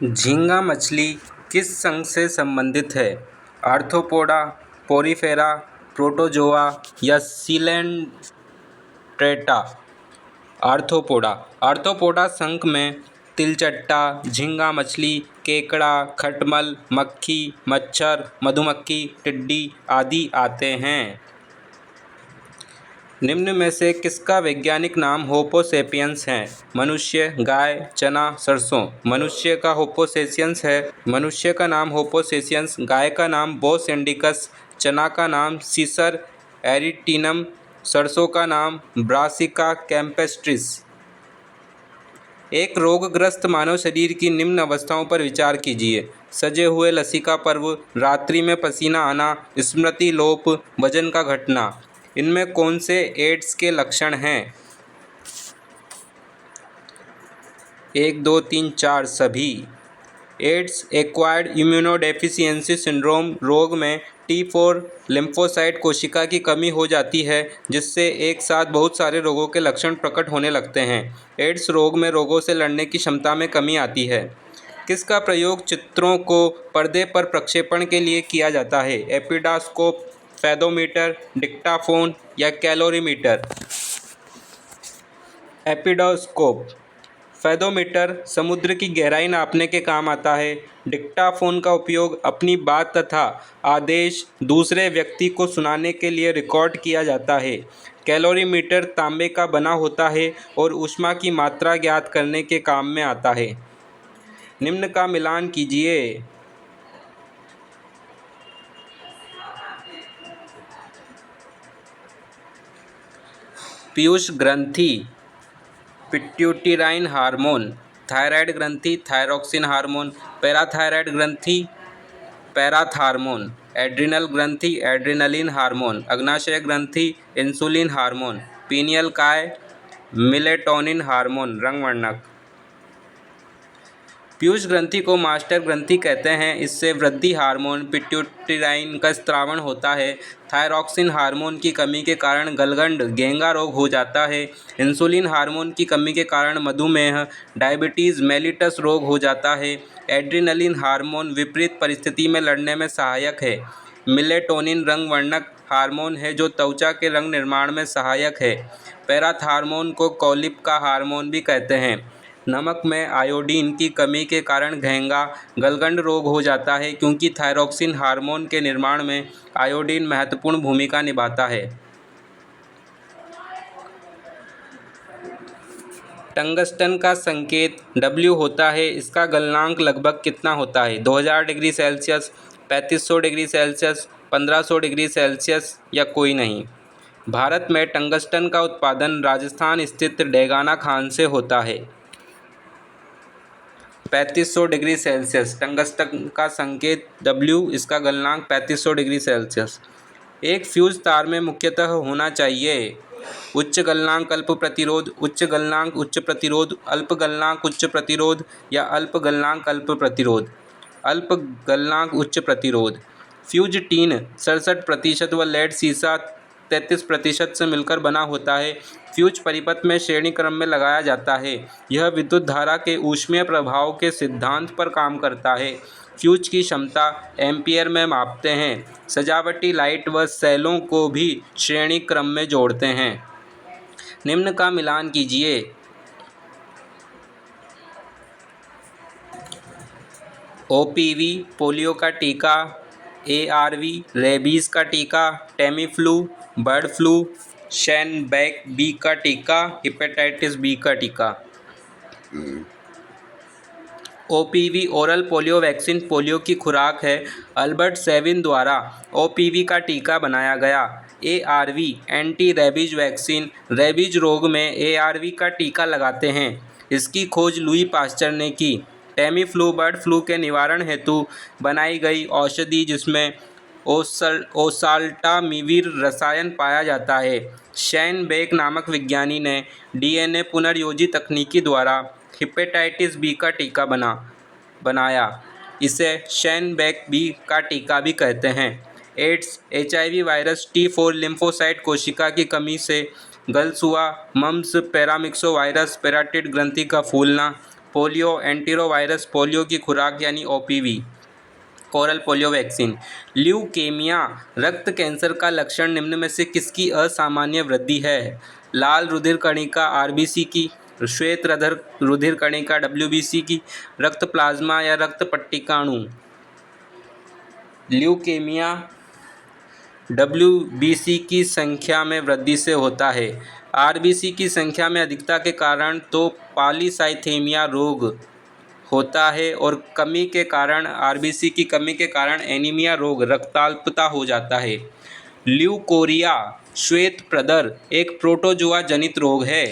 झींगा मछली किस संघ से संबंधित है? आर्थ्रोपोडा, पोरीफेरा, प्रोटोजोआ या सीलेंट्रेटा? आर्थ्रोपोडा। आर्थ्रोपोडा संघ में तिलचट्टा, झींगा मछली, केकड़ा, खटमल, मक्खी, मच्छर, मधुमक्खी, टिड्डी आदि आते हैं। निम्न में से किसका वैज्ञानिक नाम होपो सेपियंस है? मनुष्य, गाय, चना, सरसों। मनुष्य का होपो सेपियंस है। मनुष्य का नाम होपो सेपियंस, गाय का नाम बोस इंडिकस, चना का नाम सीसर एरिटिनम, सरसों का नाम ब्रासिका कैम्पेस्ट्रिस। एक रोगग्रस्त मानव शरीर की निम्न अवस्थाओं पर विचार कीजिए: सजे हुए लसिका पर्व, रात्रि में पसीना आना, स्मृति लोप, वजन का घटना। इनमें कौन से एड्स के लक्षण हैं? 1, 2, 3, 4 सभी। एड्स एक्वायर्ड इम्यूनोडेफिशिएंसी सिंड्रोम रोग में T4 लिम्फोसाइट कोशिका की कमी हो जाती है, जिससे एक साथ बहुत सारे रोगों के लक्षण प्रकट होने लगते हैं। एड्स रोग में रोगों से लड़ने की क्षमता में कमी आती है। किसका प्रयोग चित्रों को पर्दे पर प्रक्षेपण के लिए किया जाता है? एपिडास्कोप, फेदोमीटर, डिक्टाफोन या कैलोरीमीटर? एपिडास्कोप। फेदोमीटर समुद्र की गहराई नापने के काम आता है। डिक्टाफोन का उपयोग अपनी बात तथा आदेश दूसरे व्यक्ति को सुनाने के लिए रिकॉर्ड किया जाता है। कैलोरीमीटर तांबे का बना होता है और ऊष्मा की मात्रा ज्ञात करने के काम में आता है। निम्न का मिलान कीजिए: पीयूष ग्रंथि पिट्यूटराइन हार्मोन, थायराइड ग्रंथि थायरॉक्सिन हार्मोन, पैराथायराइड ग्रंथि पैराथार्मोन, एड्रिनल ग्रंथि एड्रिनलिन हार्मोन, अग्नाशय ग्रंथि इंसुलिन हार्मोन, पीनियल काय मेलेटोनिन हार्मोन रंगवर्णक। पीयूष ग्रंथि को मास्टर ग्रंथि कहते हैं। इससे वृद्धि हार्मोन पिट्यूटराइन का स्त्रावण होता है। थायरॉक्सिन हार्मोन की कमी के कारण गलगंड घेंगा रोग हो जाता है। इंसुलिन हार्मोन की कमी के कारण मधुमेह डायबिटीज़ मेलिटस रोग हो जाता है। एड्रिनलिन हार्मोन विपरीत परिस्थिति में लड़ने में सहायक है। मेलेटोनिन रंगवर्णक हार्मोन है जो त्वचा के रंग निर्माण में सहायक है। पैराथार्मोन को कॉलिप का हार्मोन भी कहते हैं। नमक में आयोडीन की कमी के कारण घेंगा गलगंड रोग हो जाता है, क्योंकि थायरॉक्सिन हार्मोन के निर्माण में आयोडीन महत्वपूर्ण भूमिका निभाता है। टंगस्टन का संकेत W होता है। इसका गलनांक लगभग कितना होता है? 2000 degree Celsius, 3500 degree Celsius, 1500 degree Celsius या कोई नहीं। भारत में टंगस्टन का उत्पादन राजस्थान स्थित डेगाना खान से होता है। 3500 डिग्री सेल्सियस टंगस्टन का संकेत W, इसका गलनांक 3500 डिग्री सेल्सियस। एक फ्यूज तार में मुख्यतः होना चाहिए: उच्च गलनांक अल्प प्रतिरोध, उच्च गलनांक उच्च प्रतिरोध, अल्प गलनांक उच्च प्रतिरोध या अल्प गलनांक अल्प प्रतिरोध। अल्प गलनांक उच्च प्रतिरोध। फ्यूज टीन 67% व लेड सीसा 33% से मिलकर बना होता है। फ्यूज परिपथ में श्रेणी क्रम में लगाया जाता है। यह विद्युत धारा के ऊष्मीय प्रभाव के सिद्धांत पर काम करता है। फ्यूज की क्षमता एम्पियर में मापते हैं। सजावटी लाइट व सेलों को भी श्रेणी क्रम में जोड़ते हैं। निम्न का मिलान कीजिए: OPV पोलियो का टीका, ARV रेबीज़ का टीका, टेमीफ्लू बर्ड फ्लू, शैनबैक बी का टीका, हेपेटाइटिस बी का टीका। OPV oral polio vaccine polio की खुराक है। अल्बर्ट सेविन द्वारा OPV का टीका बनाया गया। ARV anti rabies vaccine rabies रोग में ARV का टीका लगाते हैं। इसकी खोज लुई पास्चर ने की। टेमीफ्लू बर्ड फ्लू के निवारण हेतु बनाई गई औषधि, जिसमें ओसाल्टामिविर रसायन पाया जाता है। शैनबेक नामक विज्ञानी ने DNA पुनर्योजी तकनीकी द्वारा हेपेटाइटिस बी का टीका बनाया। इसे शैनबेक बी का टीका भी कहते हैं। Ads HIV virus T4 lymphocyte कोशिका की कमी से गलसुआ, मम्स, पैरामिक्सो वायरस, पेराटिड ग्रंथि का फूलना, पोलियो एंटीरोवायरस पोलियो की खुराक यानी OPV oral polio vaccine. Leukaemia रक्त कैंसर का लक्षण निम्न में से किसकी असामान्य वृद्धि है? लाल रुधिर कणिका आरबीसी की, श्वेत रुधिर कणिका डब्ल्यूबीसी की, रक्त प्लाज्मा या रक्त पट्टिका अणु। ल्यूकेमिया डब्ल्यूबीसी की संख्या में वृद्धि से होता है। आरबीसी की संख्या में अधिकता के कारण तो पॉलीसाइथेमिया रोग होता है और कमी के कारण आरबीसी की कमी के कारण एनीमिया रोग रक्ताल्पता हो जाता है। ल्यूकोरिया श्वेत प्रदर एक प्रोटोजोआ जनित रोग है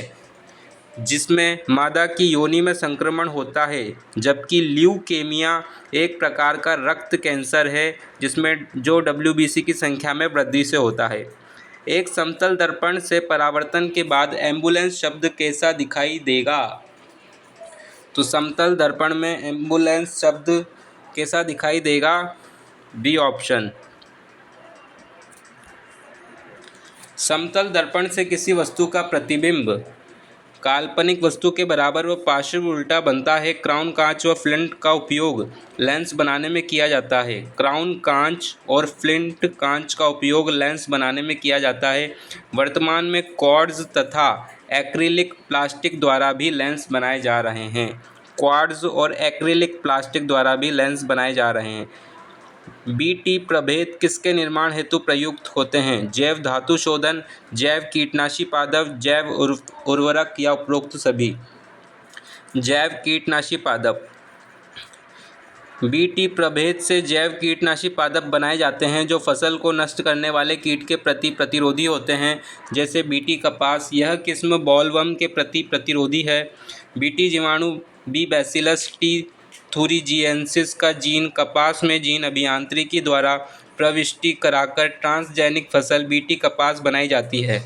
जिसमें मादा की योनि में संक्रमण होता है, जबकि ल्यूकेमिया एक प्रकार का रक्त कैंसर है जिसमें जो डब्ल्यूबीसी की संख्या में वृद्धि से होता है। एक समतल दर्पण से परावर्तन के बाद एम्बुलेंस शब्द कैसा दिखाई देगा? तो समतल दर्पण में एम्बुलेंस शब्द कैसा दिखाई देगा? B option. समतल दर्पण से किसी वस्तु का प्रतिबिंब काल्पनिक वस्तु के बराबर व पार्श्व उल्टा बनता है। क्राउन कांच व फ्लिंट का उपयोग लेंस बनाने में किया जाता है। क्राउन कांच और फ्लिंट कांच का उपयोग लेंस बनाने में किया जाता है। वर्तमान में क्वार्ट्ज तथा एक्रिलिक प्लास्टिक द्वारा भी लेंस बनाए जा रहे हैं। क्वार्ट्ज और एक्रिलिक प्लास्टिक द्वारा भी लेंस बनाए जा रहे हैं। बीटी प्रभेद किसके निर्माण हेतु प्रयुक्त होते हैं? जैव धातु शोधन, जैव कीटनाशी पादप, जैव उर्वरक या उपरोक्त सभी? जैव कीटनाशी पादप। बीटी प्रभेद से जैव कीटनाशी पादप बनाए जाते हैं जो फसल को नष्ट करने वाले कीट के प्रति प्रतिरोधी होते हैं, जैसे बीटी कपास। यह किस्म बॉलवर्म के प्रति प्रतिरोधी है। बीटी जीवाणु बी बैसिलस टी थुरिजिएंसिस का जीन कपास में जीन अभियांत्रिकी द्वारा प्रविष्टि कराकर ट्रांसजेनिक फसल बीटी कपास बनाई जाती है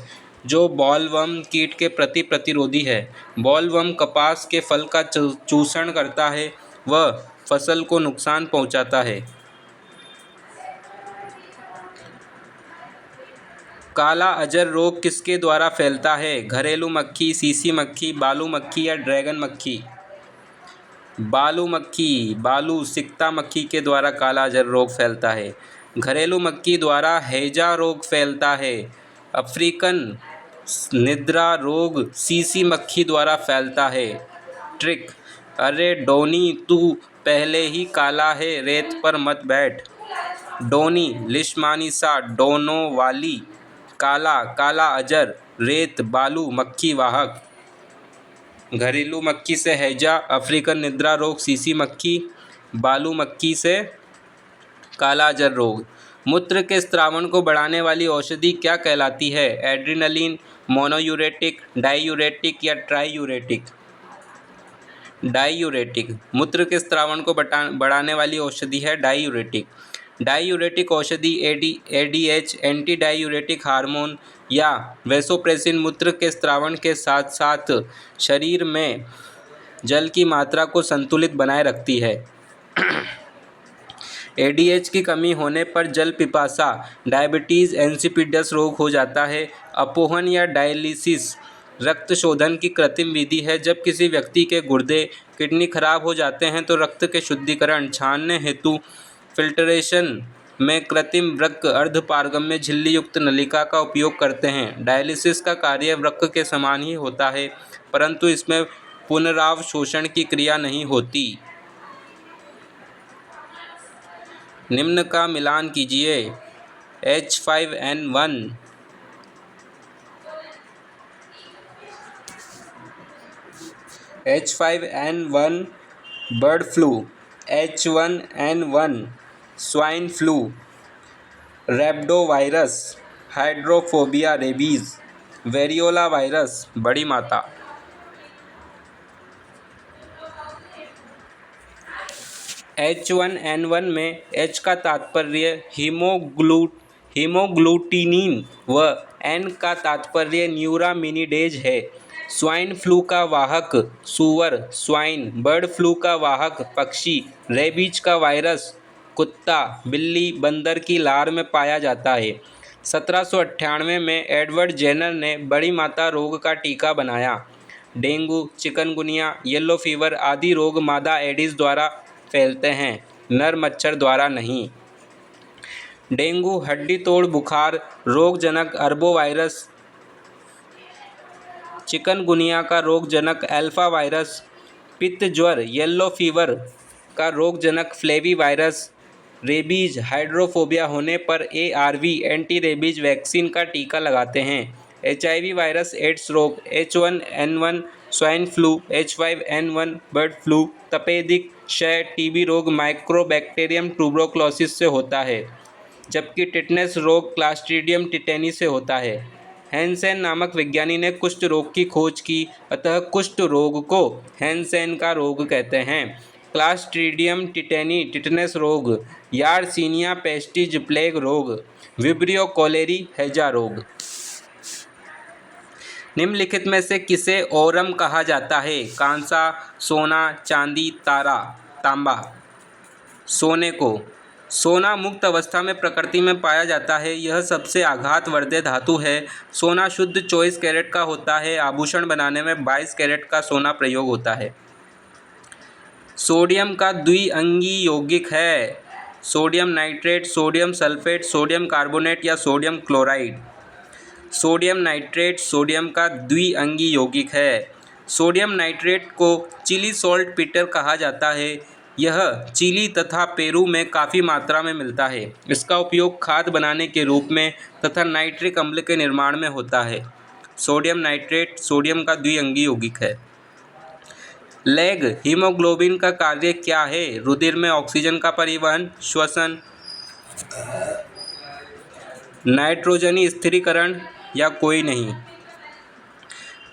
जो बॉलवर्म कीट के प्रति प्रतिरोधी है। बॉलवर्म कपास के फल का चूषण करता है व फसल को नुकसान पहुंचाता है। काला अजर रोग किसके द्वारा फैलता है? घरेलू मक्खी, सीसी मक्खी, बालू मक्खी या ड्रैगन मक्खी? बालू मक्खी, बालू सिकता मक्खी के द्वारा काला अजर रोग फैलता है। घरेलू मक्खी द्वारा हैजा रोग फैलता है। अफ्रीकन निद्रा रोग सीसी मक्खी द्वारा फैलता है। ट्रिक, अरे डोनी तू पहले ही काला है, रेत पर मत बैठ। डोनी लिशमानिसा डोनो वाली, काला, काला अजर, रेत, बालू मक्खी वाहक। घरेलू मक्खी से हैजा, अफ्रीकन निद्रा रोग सीसी मक्खी, बालू मक्खी से काला अजर रोग। मूत्र के स्त्रावण को बढ़ाने वाली औषधि क्या कहलाती है? एड्रेनलिन, मोनोयूरेटिक, डाईयूरेटिक या ट्राईयूरेटिक? डाईयूरेटिक। मूत्र के स्त्रावण को बढ़ाने वाली औषधि है डाईयूरेटिक। डाईयूरेटिक औषधि एडीएच, एंटी डाईयूरेटिक हार्मोन या वैसोप्रेसिन मूत्र के स्त्रावण के साथ साथ शरीर में जल की मात्रा को संतुलित बनाए रखती है। एडीएच की कमी होने पर जल पिपासा, डायबिटीज़ इंसिपिडस रोग हो जाता है। अपोहन या डायलिसिस रक्त शोधन की कृत्रिम विधि है। जब किसी व्यक्ति के गुर्दे, किडनी खराब हो जाते हैं तो रक्त के शुद्धिकरण छानने हेतु फिल्ट्रेशन में कृत्रिम वृक्क अर्धपारगम्य झिल्ली युक्त नलिका का उपयोग करते हैं। डायलिसिस का कार्य वृक्क के समान ही होता है, परंतु इसमें पुनरावशोषण की क्रिया नहीं होती। निम्न का मिलान कीजिए। H5N1 H5N1 bird flu, H1N1 swine flu, rhabdovirus, hydrophobia rabies, variola virus बड़ी माता। H1N1 में H का तात्पर्य हीमोग्लूटिनिन व N का तात्पर्य न्यूरामिनिडेज है। स्वाइन फ्लू का वाहक सूअर, स्वाइन। बर्ड फ्लू का वाहक पक्षी। रेबीज का वायरस कुत्ता, बिल्ली, बंदर की लार में पाया जाता है। 1798 में एडवर्ड जेनर ने बड़ी माता रोग का टीका बनाया। डेंगू, चिकनगुनिया, येलो फीवर आदि रोग मादा एडिस द्वारा फैलते हैं, नर मच्छर द्वारा नहीं। डेंगू हड्डी तोड़ बुखार रोगजनक अरबोवायरस, चिकनगुनिया का रोगजनक अल्फा वायरस, पित्त ज्वर येलो फीवर का रोगजनक फ्लेवी वायरस, रेबीज हाइड्रोफोबिया होने पर ARV एंटी रेबीज वैक्सीन का टीका लगाते हैं। HIV वायरस एड्स रोग, H1N1 swine flu, H5N1 bird flu, तपेदिक क्षय TB रोग माइक्रोबैक्टीरियम ट्यूबरकुलोसिस से होता है, जबकि टिटनेस रोग क्लास्ट्रीडियम टिटेनी से होता है। हैंसेन नामक विज्ञानी ने कुष्ठ रोग की खोज की, अतः कुष्ठ रोग को हैंसेन का रोग कहते हैं। क्लास्ट्रीडियम टिटेनी टिटनेस रोग, यार्सीनिया पेस्टिज प्लेग रोग, विब्रियो कोलेरी हैजा रोग। निम्नलिखित में से किसे ओरम कहा जाता है? कांसा, सोना, चांदी, तारा, तांबा। सोने को सोना मुक्त अवस्था में प्रकृति में पाया जाता है। यह सबसे आघातवर्धक धातु है। सोना शुद्ध 24 कैरेट का होता है। आभूषण बनाने में 22 कैरेट का सोना प्रयोग होता है। सोडियम का द्विअंगी यौगिक है। Sodium nitrate, sodium sulphate, sodium carbonate या sodium chloride. Sodium nitrate sodium का द्विअंगी यौगिक है। सोडियम नाइट्रेट को चिली सॉल्ट पीटर कहा जाता है। यह चिली तथा पेरू में काफ़ी मात्रा में मिलता है। इसका उपयोग खाद बनाने के रूप में तथा नाइट्रिक अम्ल के निर्माण में होता है। सोडियम नाइट्रेट सोडियम का द्विअंगी यौगिक है। लैग हीमोग्लोबिन का कार्य क्या है? रुधिर में ऑक्सीजन का परिवहन, श्वसन, नाइट्रोजनी स्थिरीकरण या कोई नहीं।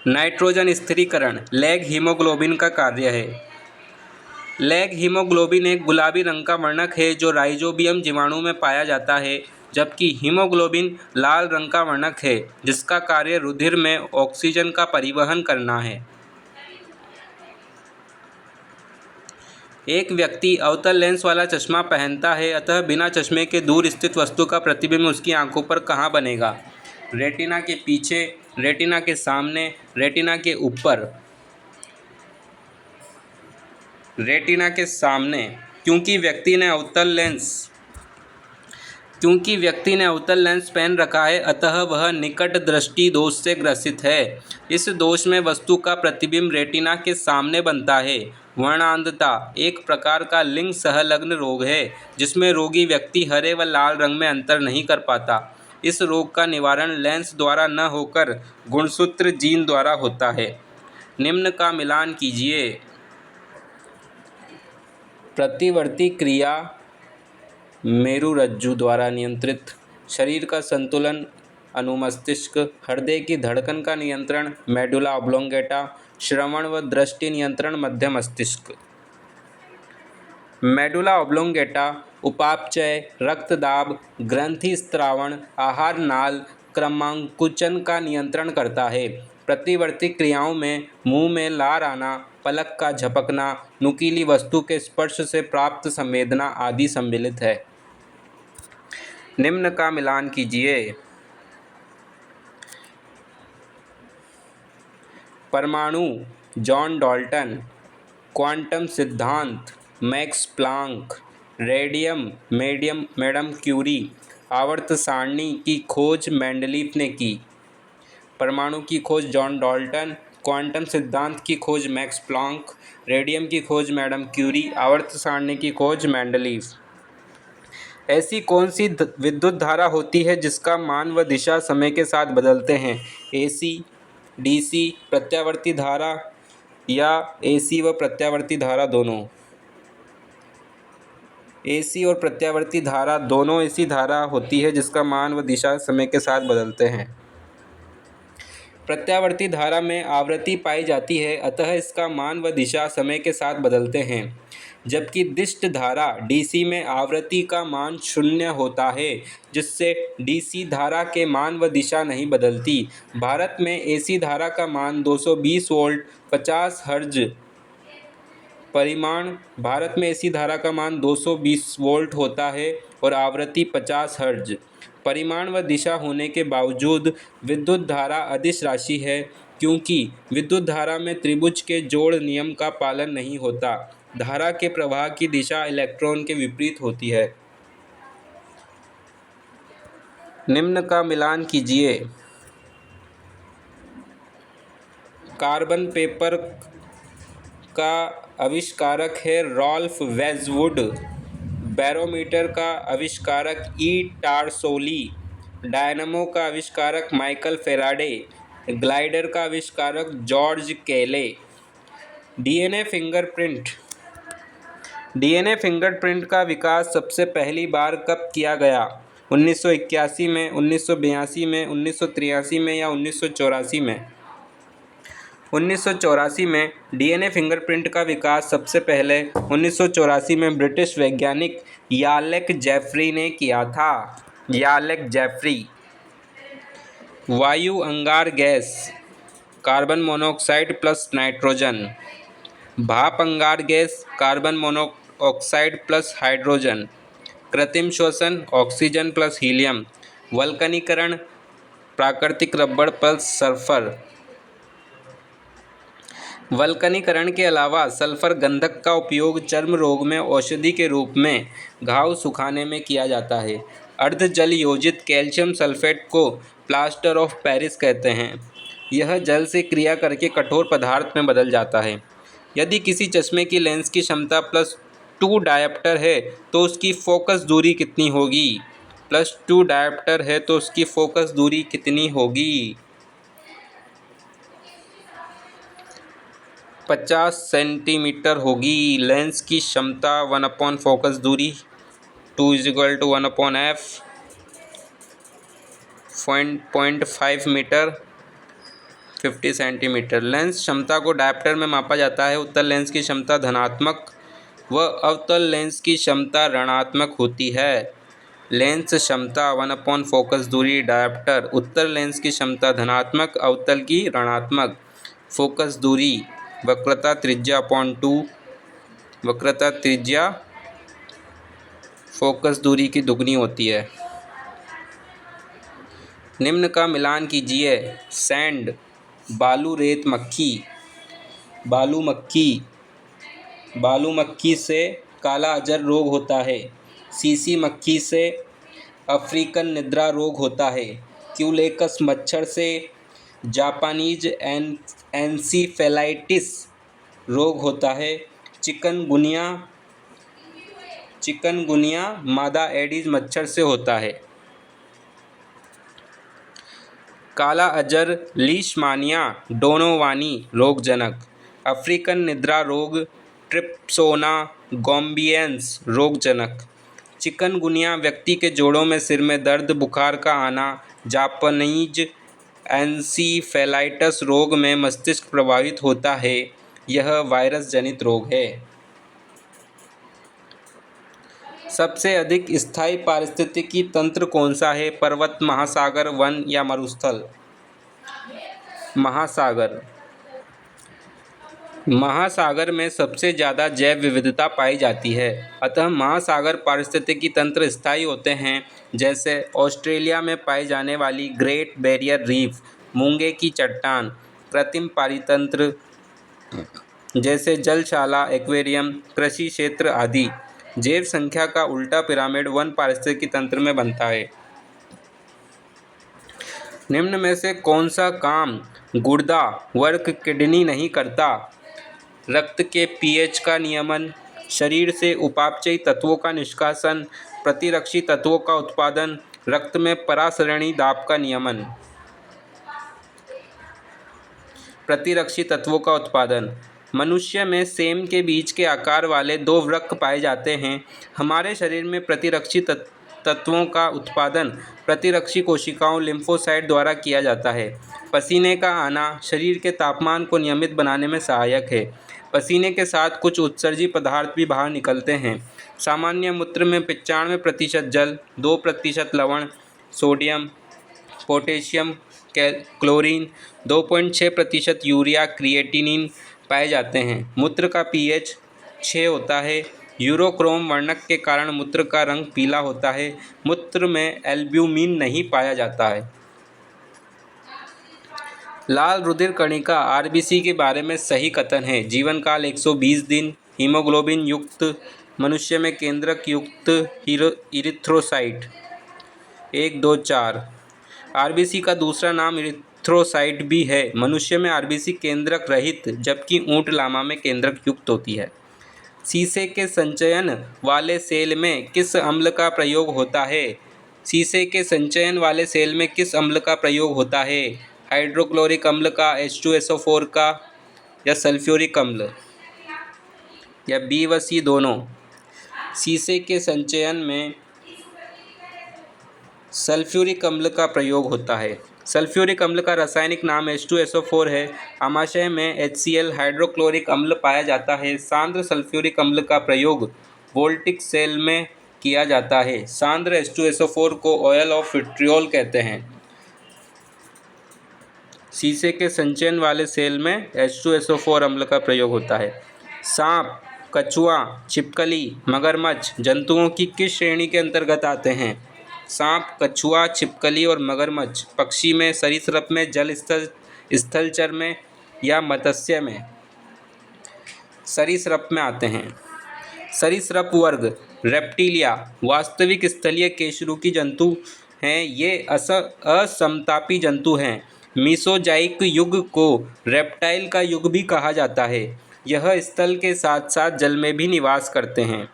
नाइट्रोजन स्थिरीकरण लैग हीमोग्लोबिन का कार्य है। लैग हीमोग्लोबिन एक गुलाबी रंग का वर्णक है जो राइजोबियम जीवाणु में पाया जाता है, जबकि हीमोग्लोबिन लाल रंग का वर्णक है जिसका कार्य रुधिर में ऑक्सीजन का परिवहन करना है। एक व्यक्ति अवतल लेंस वाला चश्मा पहनता है, अतः बिना चश्मे के दूर स्थित वस्तु का प्रतिबिंब उसकी आंखों पर कहाँ बनेगा? रेटिना के पीछे, रेटिना के सामने, रेटिना के ऊपर। रेटिना के सामने, क्योंकि व्यक्ति ने अवतल लेंस पहन रखा है, अतः वह निकट दृष्टि दोष से ग्रसित है। इस दोष में वस्तु का प्रतिबिंब रेटिना के सामने बनता है। वर्णांधता एक प्रकार का लिंग सहलग्न रोग है जिसमें रोगी व्यक्ति हरे व लाल रंग में अंतर नहीं कर पाता। इस रोग का निवारण लेंस द्वारा न होकर गुणसूत्र जीन द्वारा होता है। निम्न का मिलान कीजिए। प्रतिवर्ती क्रिया मेरुरज्जु द्वारा नियंत्रित, शरीर का संतुलन अनुमस्तिष्क, हृदय की धड़कन का नियंत्रण मेडुला ऑब्लोंगेटा, श्रवण व दृष्टि नियंत्रण मध्य मस्तिष्क। मेडुला ऑब्लोंगेटा उपापचय, रक्तदाब, ग्रंथि स्त्रावण, आहार नाल क्रमांकुचन का नियंत्रण करता है। प्रतिवर्ती क्रियाओं में मुंह में लार आना, पलक का झपकना, नुकीली वस्तु के स्पर्श से प्राप्त संवेदना आदि सम्मिलित है। निम्न का मिलान कीजिए। परमाणु जॉन डाल्टन, क्वांटम सिद्धांत Max Planck, radium medium madam Curie, आवर्त सारणी की खोज मेंडलीफ ने की। परमाणु की खोज जॉन डाल्टन, क्वांटम सिद्धांत की खोज मैक्स प्लांक, रेडियम की खोज मैडम क्यूरी, आवर्त सारणी की खोज मेंडलीफ। ऐसी कौन सी विद्युत धारा होती है जिसका मान व दिशा समय के साथ बदलते हैं? AC, DC, प्रत्यावर्ती धारा या AC व प्रत्यावर्ती धारा दोनों? AC और प्रत्यावर्ती धारा दोनों ऐसी धारा होती है जिसका मान व दिशा समय के साथ बदलते हैं। प्रत्यावर्ती धारा में आवृत्ति पाई जाती है, अतः इसका मान व दिशा समय के साथ बदलते हैं, जबकि दिष्ट धारा DC में आवृत्ति का मान 0 होता है, जिससे DC धारा के मान व दिशा नहीं बदलती। भारत में AC धारा का मान 220 वोल्ट 50 हर्ट्ज परिमाण भारत में AC धारा का मान 220 वोल्ट होता है और आवृत्ति 50 हर्ट्ज परिमाण व दिशा होने के बावजूद विद्युत धारा अदिश राशि है। क्योंकि विद्युत धारा में त्रिभुज के जोड़ नियम का पालन नहीं होता। धारा के प्रवाह की दिशा इलेक्ट्रॉन के विपरीत होती है। निम्न का मिलान कीजिए। कार्बन पेपर का आविष्कारक है रॉल्फ वेजवुड। बैरोमीटर का आविष्कारक ई टारसोली। डायनमो का आविष्कारक माइकल फेराडे। ग्लाइडर का आविष्कारक जॉर्ज केले। डीएनए फिंगरप्रिंट का विकास सबसे पहली बार कब किया गया? 1981 में, 1982 में, 1983 में या 1984 में? 1984 में डीएनए फिंगरप्रिंट का विकास सबसे पहले 1984 में ब्रिटिश वैज्ञानिक यालेक जेफरी ने किया था। यालेक जेफरी। वायु अंगार gas carbon monoxide plus nitrogen. भाप अंगार gas carbon monoxide plus hydrogen. कृत्रिम श्वसन ऑक्सीजन प्लस हीलियम। वल्कनीकरण प्राकृतिक रबड़ प्लस सल्फर। वल्कनीकरण के अलावा सल्फर गंधक का उपयोग चर्म रोग में औषधि के रूप में घाव सुखाने में किया जाता है। अर्ध जल योजित कैल्शियम सल्फेट को प्लास्टर ऑफ पेरिस कहते हैं। यह जल से क्रिया करके कठोर पदार्थ में बदल जाता है। यदि किसी चश्मे की लेंस की क्षमता +2 डायप्टर है तो उसकी फोकस दूरी कितनी होगी? +2 डायप्टर है तो उसकी फोकस दूरी कितनी होगी? 50 सेंटीमीटर होगी। लेंस की क्षमता 1/, फोकस दूरी 2 = 1/f 0.5 मीटर 50 सेंटीमीटर। लेंस क्षमता को डायप्टर में मापा जाता है। उत्तल लेंस की क्षमता धनात्मक व अवतल लेंस की क्षमता ऋणात्मक होती है। लेंस क्षमता 1/, फोकस दूरी डायप्टर। उत्तल लेंस की क्षमता धनात्मक, अवतल की ऋणात्मक। फोकस दूरी वक्रता त्रिज्या 2 वक्रता त्रिज्या फोकस दूरी की दुगनी होती है। निम्न का मिलान कीजिए। सैंड बालू रेत मक्खी। बालू मक्खी से काला अजर रोग होता है। सीसी मक्खी से अफ्रीकन निद्रा रोग होता है। क्यूलेक्स मच्छर से जापानीज एन्सीफेलाइटिस रोग होता है। चिकनगुनिया मादा एडीज मच्छर से होता है। काला अजर लीशमानिया डोनोवानी रोगजनक। अफ्रीकन निद्रा रोग ट्रिप्सोना गोम्बियंस रोगजनक। चिकनगुनिया व्यक्ति के जोड़ों में सिर में दर्द, बुखार का आना। जापानीज एन्सीफेलाइटिस रोग में मस्तिष्क प्रभावित होता है। यह वायरस जनित रोग है। सबसे अधिक स्थायी पारिस्थितिकी तंत्र कौन सा है? पर्वत, महासागर, वन या मरुस्थल? महासागर में सबसे ज़्यादा जैव विविधता पाई जाती है। अतः महासागर पारिस्थितिकी तंत्र स्थायी होते हैं। जैसे ऑस्ट्रेलिया में पाई जाने वाली ग्रेट बैरियर रीफ, मूंगे की चट्टान। कृत्रिम पारितंत्र जैसे जलशाला, एक्वेरियम, कृषि क्षेत्र आदि। जैव संख्या का उल्टा पिरामिड वन पारिस्थितिकी तंत्र में बनता है। निम्न में से कौन सा काम गुर्दा वर्क किडनी नहीं करता? रक्त के पीएच का नियमन, शरीर से उपापचयी तत्वों का निष्कासन, प्रतिरक्षी तत्वों का उत्पादन, रक्त में परासरणी दाब का नियमन। प्रतिरक्षी तत्वों का उत्पादन। मनुष्य में सेम के बीज के आकार वाले 2 वृक्क पाए जाते हैं। हमारे शरीर में प्रतिरक्षी तत्वों का उत्पादन प्रतिरक्षी कोशिकाओं लिम्फोसाइट द्वारा किया जाता है। पसीने का आना शरीर के तापमान को नियमित बनाने में सहायक है। पसीने के साथ कुछ उत्सर्जी पदार्थ भी बाहर निकलते हैं। सामान्य मूत्र में 95% जल, 2% लवण, sodium, potassium, chlorine, 2.6% urea, creatinine पाए जाते हैं। मूत्र का पीएच 6 होता है। यूरोक्रोम वर्णक के कारण मूत्र का रंग पीला होता है। मूत्र में एल्ब्यूमिन नहीं पाया जाता है। लाल रुधिर कणिका आरबीसी के बारे में सही कथन है। जीवन काल 120 दिन। हीमोग्लोबिन युक्त मनुष्य में केंद्रक युक्त इरिथ्रोसाइट 1, 2, 4। आरबीसी का दूसरा नाम इरिथ्रोसाइट भी है। मनुष्य में आरबीसी केंद्रक रहित जबकि ऊंट लामा में केंद्रक युक्त होती है। शीशे के संचयन वाले सेल में किस अम्ल का प्रयोग होता है? शीशे के संचयन वाले सेल में किस अम्ल का प्रयोग होता है? हाइड्रोक्लोरिक अम्ल का, H2SO4 का, या सल्फ्यूरिक अम्ल, या बी व सी दोनों? शीशे के संचयन में सल्फ्यूरिक अम्ल का प्रयोग होता है। सल्फ्यूरिक अम्ल का रासायनिक नाम H2SO4 है। आमाशय में HCl हाइड्रोक्लोरिक अम्ल पाया जाता है। सांद्र सल्फ्यूरिक अम्ल का प्रयोग वोल्टिक सेल में किया जाता है। सांद्र H2SO4 को ऑयल ऑफ विट्रियोल कहते हैं। शीशे के संचयन वाले सेल में H2SO4 अम्ल का प्रयोग होता है। सांप, कछुआ, छिपकली, मगरमच्छ जंतुओं की किस श्रेणी के अंतर्गत आते हैं? सांप, कछुआ, छिपकली और मगरमच्छ पक्षी में, सरीसृप में, जल स्थलचर में, या मत्स्य में? सरीसृप में आते हैं। सरीसृप वर्ग रेप्टिलिया वास्तविक स्थलीय केशरुकी जंतु हैं। ये असमतापी जंतु हैं। मीसोजाइक युग को रेप्टाइल का युग भी कहा जाता है। यह स्थल के साथ साथ जल में भी निवास करते हैं।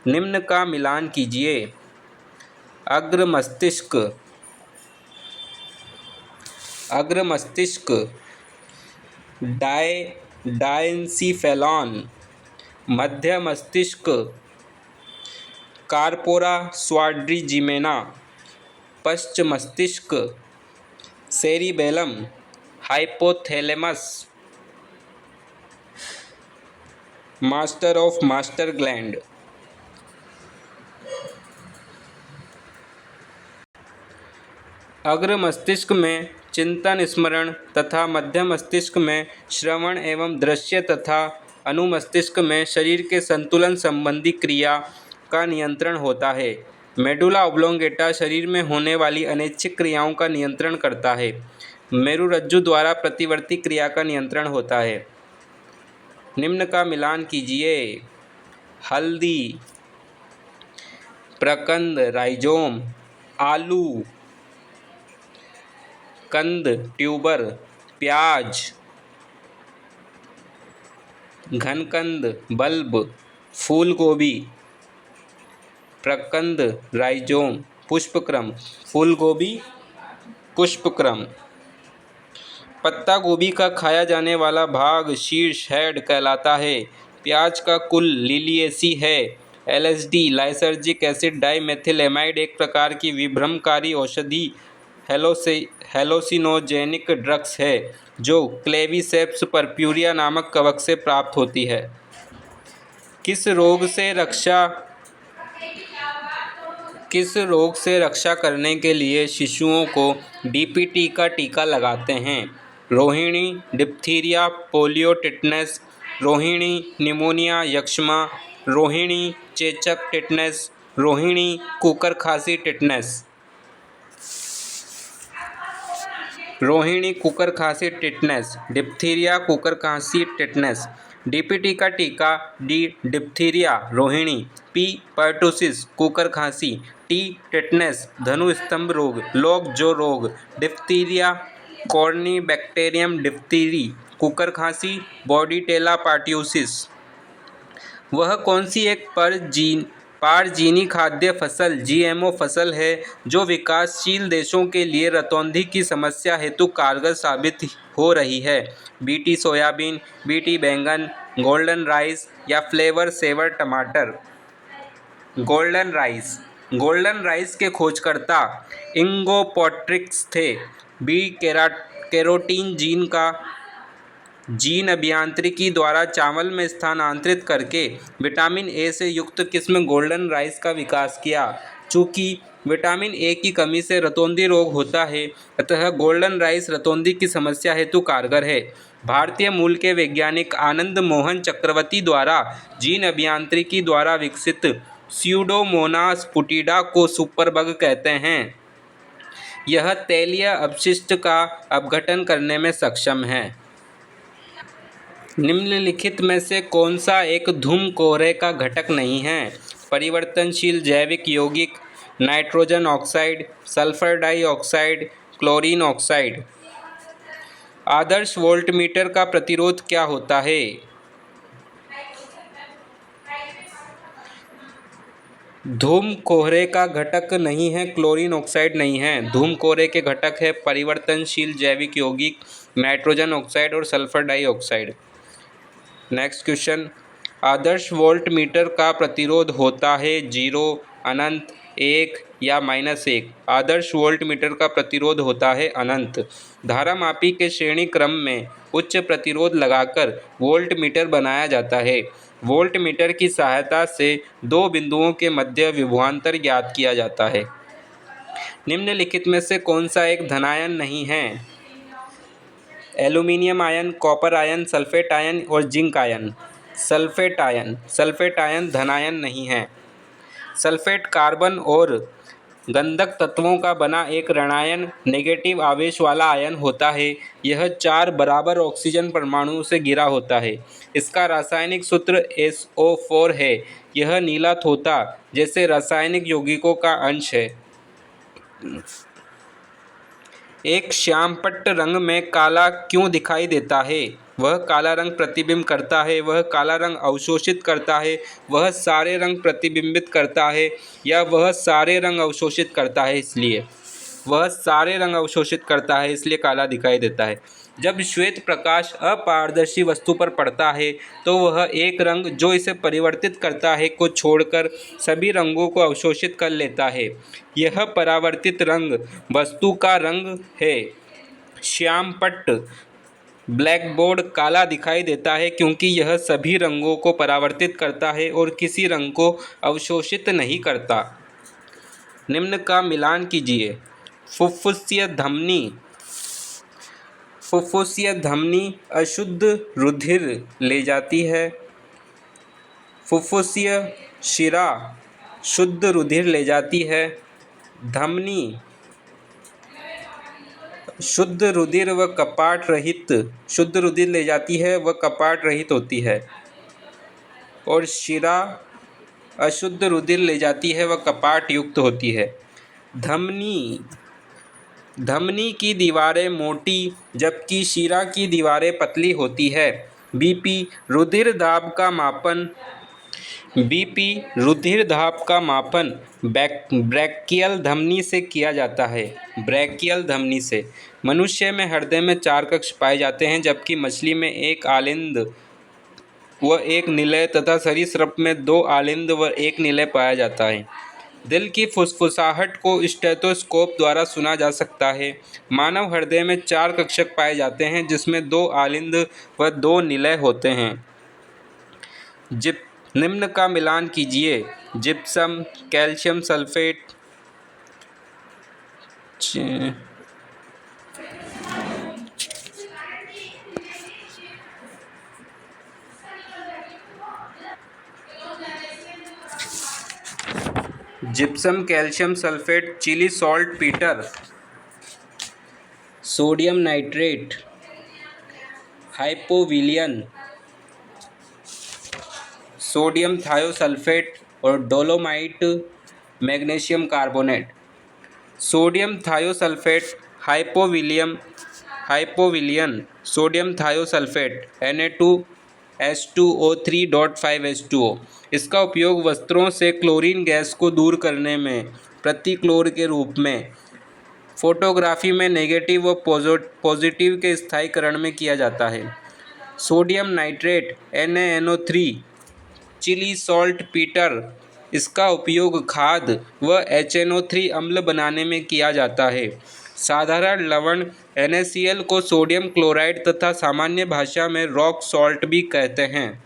निम्न का मिलान कीजिए। अग्र मस्तिष्क, डायेंसीफेलॉन। मध्य मस्तिष्क, कार्पोरा स्वाड्रिजिमेना। पश्च मस्तिष्क, cerebellum, hypothalamus, master of master gland. अग्र मस्तिष्क में चिंतन स्मरण तथा मध्य मस्तिष्क में श्रवण एवं दृश्य तथा अनुमस्तिष्क में शरीर के संतुलन संबंधी क्रिया का नियंत्रण होता है। मेडुला ऑब्लोंगेटा शरीर में होने वाली अनैच्छिक क्रियाओं का नियंत्रण करता है। मेरुरज्जु द्वारा प्रतिवर्ती क्रिया का नियंत्रण होता है। निम्न का मिलान कीजिए। हल्दी, प्रकंद, राइजोम, आलू, कंद, ट्यूबर, प्याज, घनकंद, बल्ब, फूल गोभी। प्रकंद, राइजोम, पुष्पक्रम, फूल गोभी, पुष्पक्रम। पत्ता गोभी का खाया जाने वाला भाग शीर्ष हेड कहलाता है। प्याज का कुल लिलिएसी है। LSD लाइसर्जिक एसिड डाइमेथिलेमाइड एक प्रकार की विभ्रमकारी औषधि हेलोसिनोजेनिक ड्रग्स है जो क्लेविसेप्स परप्यूरिया नामक कवक से प्राप्त होती है। किस रोग से रक्षा करने के लिए शिशुओं को DPT का टीका लगाते हैं? रोहिणी, डिप्थीरिया, पोलियो, टिटनेस। रोहिणी, निमोनिया, यक्ष्मा। रोहिणी, चेचक, टिटनेस। रोहिणी, कुकर खांसी, टिटनेस। रोहिणी, कुकर खांसी, टिटनेस। डिप्थीरिया, कुकर खांसी, टिटनेस। DPT का टीका D डिप्थीरिया, रोहिणी। P पर्टुसिस, कुकर खांसी। T टिटनेस, धनु स्तंभ रोग, लॉक जो रोग। डिप्थीरिया, कॉर्नीबैक्टेरियम डिप्थीरी, कुकर खांसी। बॉडीटेला पार्ट्यूसिस। वह कौन सी एक पारजीनी खाद्य फसल GMO फसल है जो विकासशील देशों के लिए रतौंधी की समस्या हेतु कारगर साबित हो रही है? BT सोयाबीन, BT बैंगन, गोल्डन राइस, या फ्लेवर सेवर टमाटर? गोल्डन राइस के खोजकर्ता इंगोपोट्रिक्स थे। B कैरोटीन जीन अभियांत्रिकी द्वारा चावल में स्थानांतरित करके विटामिन A से युक्त किस्म गोल्डन राइस का विकास किया। चूँकि विटामिन A की कमी से रतौंधी रोग होता है, अतः गोल्डन राइस रतौंधी की समस्या हेतु कारगर है। भारतीय मूल के वैज्ञानिक आनंद मोहन चक्रवर्ती द्वारा जीन अभियांत्रिकी द्वारा विकसित स्यूडोमोनास फुटिडा को सुपरबग कहते हैं। यह तैलीय अपशिष्ट का अपघटन करने में सक्षम है। निम्नलिखित में से कौन सा एक धूम कोहरे का घटक नहीं है? परिवर्तनशील जैविक यौगिक, nitrogen oxide, sulphur dioxide, chlorine oxide. आदर्श वोल्टमीटर का प्रतिरोध क्या होता है? धूम कोहरे का घटक नहीं है, क्लोरीन ऑक्साइड नहीं है। धूम कोहरे के घटक है परिवर्तनशील जैविक यौगिक, नाइट्रोजन ऑक्साइड और सल्फर डाइऑक्साइड। नेक्स्ट क्वेश्चन, आदर्श वोल्टमीटर का प्रतिरोध होता है 0, अनंत, 1 या -1। आदर्श वोल्टमीटर का प्रतिरोध होता है अनंत। धारामापी के श्रेणी क्रम में उच्च प्रतिरोध लगाकर वोल्टमीटर बनाया जाता है। वोल्टमीटर की सहायता से दो बिंदुओं के मध्य विभवांतर ज्ञात किया जाता है। निम्नलिखित में से कौन सा एक धनायन नहीं है? Aluminium ion, copper ion, sulphate ion और जिंक आयन। सल्फेट आयन धनायन नहीं है। सल्फेट कार्बन और गंधक तत्वों का बना एक ऋणायन नेगेटिव आवेश वाला आयन होता है। यह 4 बराबर ऑक्सीजन परमाणुओं से घिरा होता है। इसका रासायनिक सूत्र SO4 है। यह नीला थोथा जैसे रासायनिक यौगिकों का अंश है। एक श्यामपट्ट रंग में काला क्यों दिखाई देता है? वह काला रंग प्रतिबिंब करता है, वह काला रंग अवशोषित करता है, वह सारे रंग प्रतिबिंबित करता है या वह सारे रंग अवशोषित करता है इसलिए वह सारे रंग अवशोषित करता है इसलिए काला दिखाई देता है। जब श्वेत प्रकाश अपारदर्शी वस्तु पर पड़ता है तो वह एक रंग जो इसे परिवर्तित करता है को छोड़कर सभी रंगों को अवशोषित कर लेता है। यह परावर्तित रंग वस्तु का रंग है। श्यामपट्ट ब्लैकबोर्ड काला दिखाई देता है क्योंकि यह सभी रंगों को परावर्तित करता है और किसी रंग को अवशोषित नहीं करता। निम्न का मिलान कीजिए। फुफ्फुसीय धमनी अशुद्ध रुधिर ले जाती है। फुफ्फुसीय शिरा शुद्ध रुधिर ले जाती है। धमनी शुद्ध रुधिर व कपाट रहित शुद्ध रुधिर ले जाती है व कपाट रहित होती है। और शिरा अशुद्ध रुधिर ले जाती है व कपाट युक्त होती है। धमनी की दीवारें मोटी जबकि शिरा की दीवारें पतली होती है। बीपी रुधिर दाब का मापन ब्रैकियल धमनी से किया जाता है। ब्रैकियल धमनी से मनुष्य में हृदय में 4 कक्ष पाए जाते हैं जबकि मछली में 1 आलिंद व 1 निलय तथा सरीसृप में 2 आलिंद व 1 निलय पाया जाता है। दिल की फुसफुसाहट को स्टेथोस्कोप द्वारा सुना जा सकता है। मानव हृदय में 4 कक्षक पाए जाते हैं जिसमें 2 आलिंद व 2 निलय होते हैं। निम्न का मिलान कीजिए। Gypsum, calcium sulphate, gypsum, calcium sulphate, Chile saltpetre, sodium nitrate, हाइपोविलियन, सोडियम थायोसल्फेट और dolomite, magnesium carbonate. Sodium thiosulphate, हाइपोविलियन, सोडियम थायोसल्फेट Na2H2O3.5H2O। इसका उपयोग वस्त्रों से क्लोरीन गैस को दूर करने में प्रतिक्लोर के रूप में, फोटोग्राफी में नेगेटिव व पॉजिटिव के स्थायीकरण में किया जाता है। Sodium nitrate NaNO3, Chile saltpetre, इसका उपयोग खाद व HNO3 अम्ल बनाने में किया जाता है। साधारण लवण NaCl को सोडियम क्लोराइड तथा सामान्य भाषा में रॉक सॉल्ट भी कहते हैं।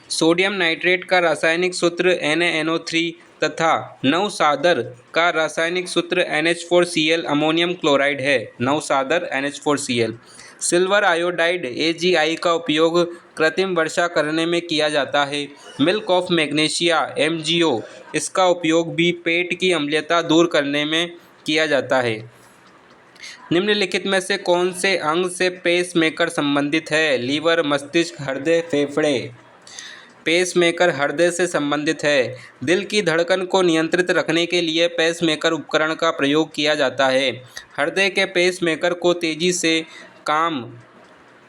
सोडियम नाइट्रेट का रासायनिक सूत्र NaNO3 तथा नवसादर का रासायनिक सूत्र NH4Cl अमोनियम क्लोराइड है। नवसादर NH4Cl। सिल्वर आयोडाइड AgI का उपयोग कृत्रिम वर्षा करने में किया जाता है। मिल्क ऑफ मैग्नीशिया MgO, इसका उपयोग भी पेट की अम्लता दूर करने में किया जाता है। निम्नलिखित में से कौन से अंग से पेसमेकर संबंधित है? लीवर, मस्तिष्क, हृदय, फेफड़े। पेसमेकर हृदय से संबंधित है। दिल की धड़कन को नियंत्रित रखने के लिए पेसमेकर उपकरण का प्रयोग किया जाता है। हृदय के पेसमेकर को तेजी से काम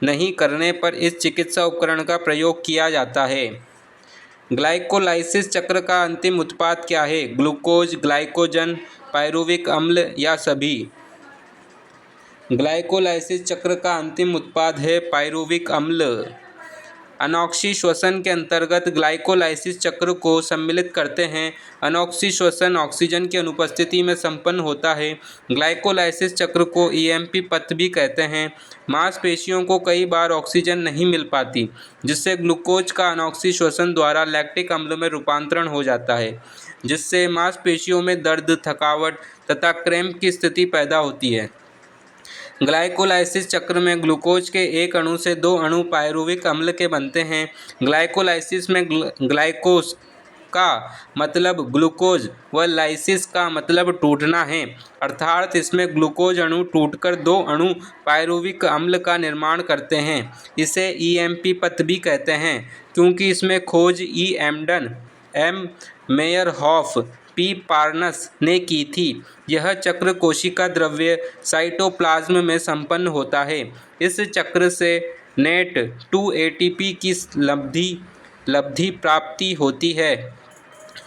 नहीं करने पर इस चिकित्सा उपकरण का प्रयोग किया जाता है। ग्लाइकोलाइसिस चक्र का अंतिम उत्पाद क्या है? ग्लूकोज, ग्लाइकोजन, पायरुविक अम्ल या सभी? ग्लाइकोलाइसिस चक्र का अंतिम उत्पाद है पायरुविक अम्ल। अनॉक्सी श्वसन के अंतर्गत ग्लाइकोलाइसिस चक्र को सम्मिलित करते हैं। अनॉक्सी श्वसन ऑक्सीजन की अनुपस्थिति में संपन्न होता है। ग्लाइकोलाइसिस चक्र को ईएमपी पथ भी कहते हैं। मांसपेशियों को कई बार ऑक्सीजन नहीं मिल पाती, जिससे ग्लूकोज का अनॉक्सी श्वसन द्वारा लैक्टिक अम्ल में रूपांतरण हो जाता है, जिससे मांसपेशियों में दर्द, थकावट तथा क्रैम्प की स्थिति पैदा होती है। ग्लाइकोलाइसिस चक्र में ग्लूकोज के एक अणु से 2 अणु पायरुविक अम्ल के बनते हैं। ग्लाइकोलाइसिस में ग्लाइकोस का मतलब ग्लूकोज व लाइसिस का मतलब टूटना है, अर्थात इसमें ग्लूकोज अणु टूटकर 2 अणु पायरुविक अम्ल का निर्माण करते हैं। इसे ईएमपी पथ भी कहते हैं, क्योंकि इसमें खोज ई एम्डन, एम मेयरहॉफ, पी पार्नस ने की थी। यह चक्र कोशिका द्रव्य साइटोप्लाज्म में संपन्न होता है। इस चक्र से नेट 2 एटीपी की लब्धि प्राप्ति होती है,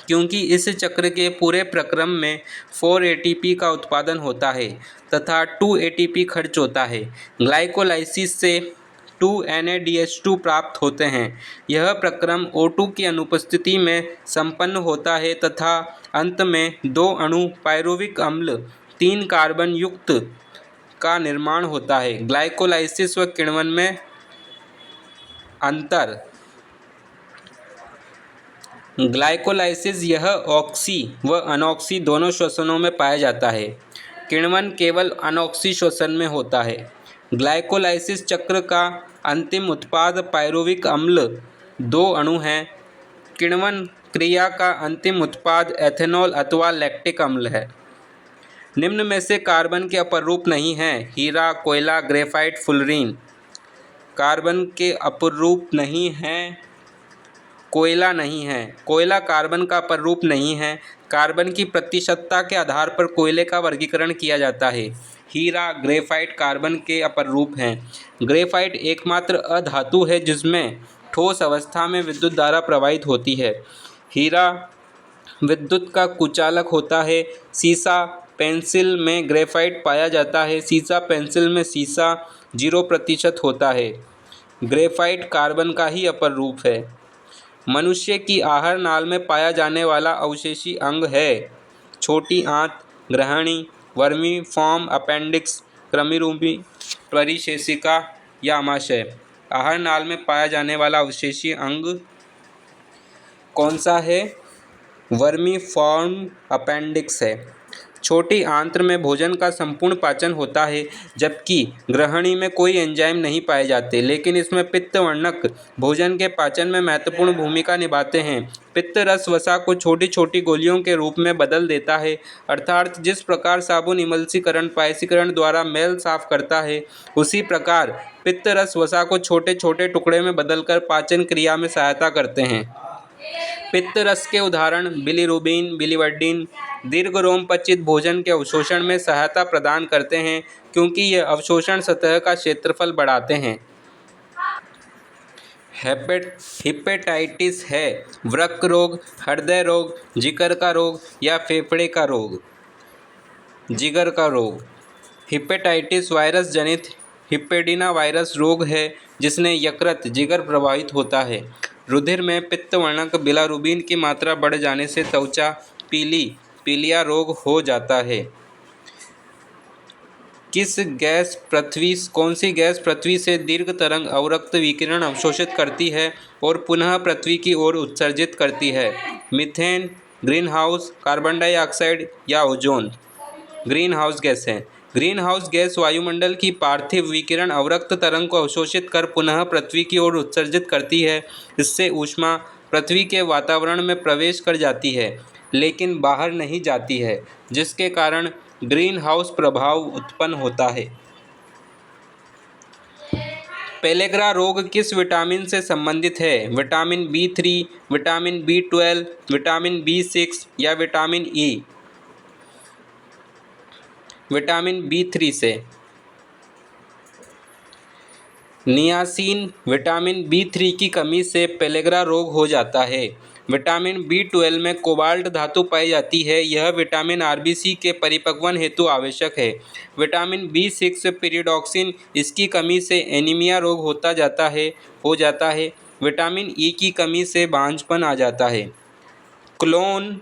क्योंकि इस चक्र के पूरे प्रक्रम में 4 एटीपी का उत्पादन होता है तथा 2 एटीपी खर्च होता है। ग्लाइकोलाइसिस से 2 NADH2 प्राप्त होते हैं। यह प्रक्रम O2 की अनुपस्थिति में संपन्न होता है तथा अंत में 2 अणु पायरुविक अम्ल 3 कार्बन युक्त का निर्माण होता है। ग्लाइकोलाइसिस व किण्वन में अंतर। ग्लाइकोलाइसिस यह ऑक्सी व अनॉक्सी दोनों श्वसनों में पाया जाता है। किण्वन केवल अनॉक्सी श्वसन में होता है। ग्लाइकोलाइसिस चक्र का अंतिम उत्पाद पायरुविक अम्ल 2 अणु हैं। किण्वन क्रिया का अंतिम उत्पाद एथेनॉल अथवा लैक्टिक अम्ल है। निम्न में से कार्बन के अपरूप नहीं हैं। हीरा, कोयला, ग्रेफाइट, फुलरीन। कार्बन के अपरूप नहीं हैं। कोयला नहीं है। कोयला कार्बन का अपरूप नहीं है। कार्बन की प्रतिशतता के आधार पर कोयले का वर्गीकरण किया जाता है। हीरा, ग्रेफाइट कार्बन के अपरूप हैं। ग्रेफाइट एकमात्र अधातु है जिसमें ठोस अवस्था में विद्युत धारा प्रवाहित होती है। हीरा विद्युत का कुचालक होता है। सीसा पेंसिल में ग्रेफाइट पाया जाता है। सीसा पेंसिल में सीसा 0% होता है। ग्रेफाइट कार्बन का ही अपर रूप है। मनुष्य की आहार नाल में पाया जाने वाला अवशेषी अंग है छोटी आंत, ग्रहणी, वर्मी फॉर्म अपेंडिक्स, क्रमिरूपी परिशेषिका या आमाशय। आहार नाल में पाया जाने वाला अवशेषी अंग कौन सा है? वर्मी फॉर्म अपेंडिक्स है। छोटी आंत्र में भोजन का संपूर्ण पाचन होता है, जबकि ग्रहणी में कोई एंजाइम नहीं पाए जाते, लेकिन इसमें पित्त वर्णक भोजन के पाचन में महत्वपूर्ण भूमिका निभाते हैं। पित्त रस वसा को छोटी छोटी गोलियों के रूप में बदल देता है, अर्थात जिस प्रकार साबुन इमल्सीकरण पायसीकरण द्वारा मैल साफ करता है, उसी प्रकार पित्त रस वसा को छोटे छोटे टुकड़े में बदलकर पाचन क्रिया में सहायता करते हैं। पित्त रस के उदाहरण बिलीरुबिन, बिलीवर्डिन दीर्घ रोमपचित भोजन के अवशोषण में सहायता प्रदान करते हैं, क्योंकि ये अवशोषण सतह का क्षेत्रफल बढ़ाते हैं। हेपेटाइटिस है वृक्क रोग, हृदय रोग, जिगर का रोग या फेफड़े का रोग। जिगर का रोग। हेपेटाइटिस वायरस जनित हिप्पेडिना वायरस रोग है, जिसने यकृत जिगर प्रभावित होता है। रुधिर में पित्त वर्णक बिलारुबिन की मात्रा बढ़ जाने से त्वचा पीलिया रोग हो जाता है। कौन सी गैस पृथ्वी से दीर्घ तरंग अवरक्त विकिरण अवशोषित करती है और पुनः पृथ्वी की ओर उत्सर्जित करती है? Methane, green house, carbon dioxide या ओजोन। ग्रीन हाउस गैस है। ग्रीन हाउस गैस वायुमंडल की पार्थिव विकिरण अवरक्त तरंग को अवशोषित कर पुनः पृथ्वी की ओर उत्सर्जित करती है। इससे ऊष्मा पृथ्वी के वातावरण में प्रवेश कर जाती है। लेकिन बाहर नहीं जाती है, जिसके कारण ग्रीन हाउस प्रभाव उत्पन्न होता है। पेलेग्रा रोग किस विटामिन से संबंधित है? Vitamin B3, vitamin B12, vitamin B6 या विटामिन ई? विटामिन B3 से। नियासिन विटामिन B3 की कमी से पेलेग्रा रोग हो जाता है। विटामिन B12 में कोबाल्ट धातु पाई जाती है, यह विटामिन RBC के परिपक्वन हेतु आवश्यक है। विटामिन B6 पीरिडॉक्सिन, इसकी कमी से एनीमिया रोग हो जाता है। विटामिन ई की कमी से बांझपन आ जाता है। क्लोन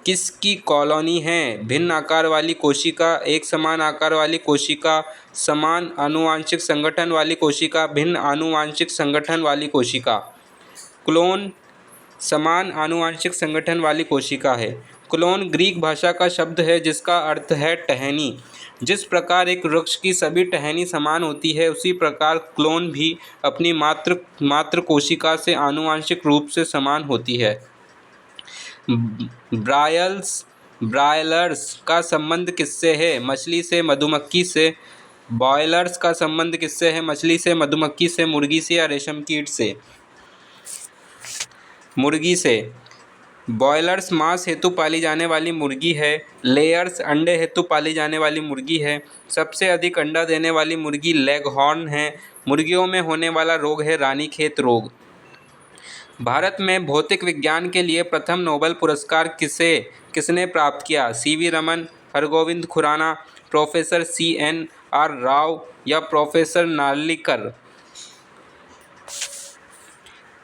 किसकी कॉलोनी है? भिन्न आकार वाली कोशिका, एक समान आकार वाली कोशिका, समान आनुवांशिक संगठन वाली कोशिका, भिन्न आनुवांशिक संगठन वाली कोशिका। क्लोन समान आनुवांशिक संगठन वाली कोशिका है। क्लोन ग्रीक भाषा का शब्द है जिसका अर्थ है टहनी। जिस प्रकार एक वृक्ष की सभी टहनी समान होती है, उसी प्रकार क्लोन भी अपनी मात्र कोशिका से आनुवांशिक रूप से समान होती है। ब्रायलर्स का संबंध किससे है? मछली से, मधुमक्खी से। बॉयलर्स का संबंध किससे है? मछली से, मधुमक्खी से, मुर्गी से या रेशम कीट से? मुर्गी से। बॉयलर्स मांस हेतु पाली जाने वाली मुर्गी है। लेयर्स अंडे हेतु पाली जाने वाली मुर्गी है। सबसे अधिक अंडा देने वाली मुर्गी लेगहॉर्न है। मुर्गियों में होने वाला रोग है रानीखेत रोग। भारत में भौतिक विज्ञान के लिए प्रथम नोबेल पुरस्कार किसने प्राप्त किया? CV Raman, Hargobind Khorana, professor CNR Rao या professor Narlikar?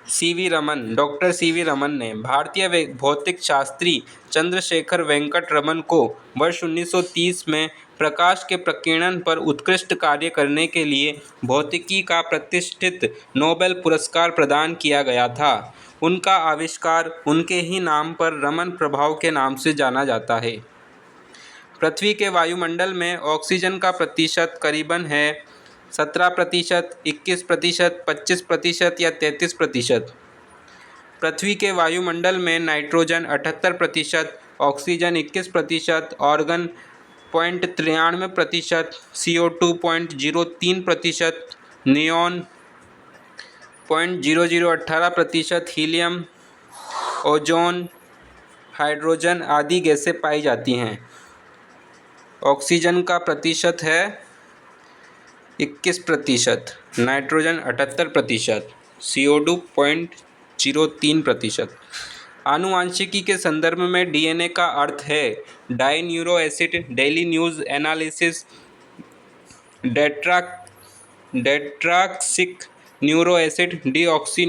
CV Raman, doctor CV Raman ने। भारतीय भौतिक शास्त्री चंद्रशेखर वेंकट रमन को वर्ष 1930 में प्रकाश के प्रकीर्णन पर उत्कृष्ट कार्य करने के लिए भौतिकी का प्रतिष्ठित नोबेल पुरस्कार प्रदान किया गया था। उनका आविष्कार उनके ही नाम पर रमन प्रभाव के नाम से जाना जाता है। पृथ्वी के वायुमंडल में ऑक्सीजन का प्रतिशत करीबन है 17%, 21%, 25% या 33%। पृथ्वी के वायुमंडल में nitrogen 78%, oxygen 21%, organ 0.93%, CO2 0.03%, neon 0.0018%, helium, ozone, hydrogen आदि गैसें पाई जाती हैं। ऑक्सीजन का प्रतिशत है 21%, नाइट्रोजन 78%, CO2 0.03%। आनुवांशिकी के संदर्भ में DNA का अर्थ है di neuro acid, daily news analysis, डेट्राक्सिक neuro acid, deoxy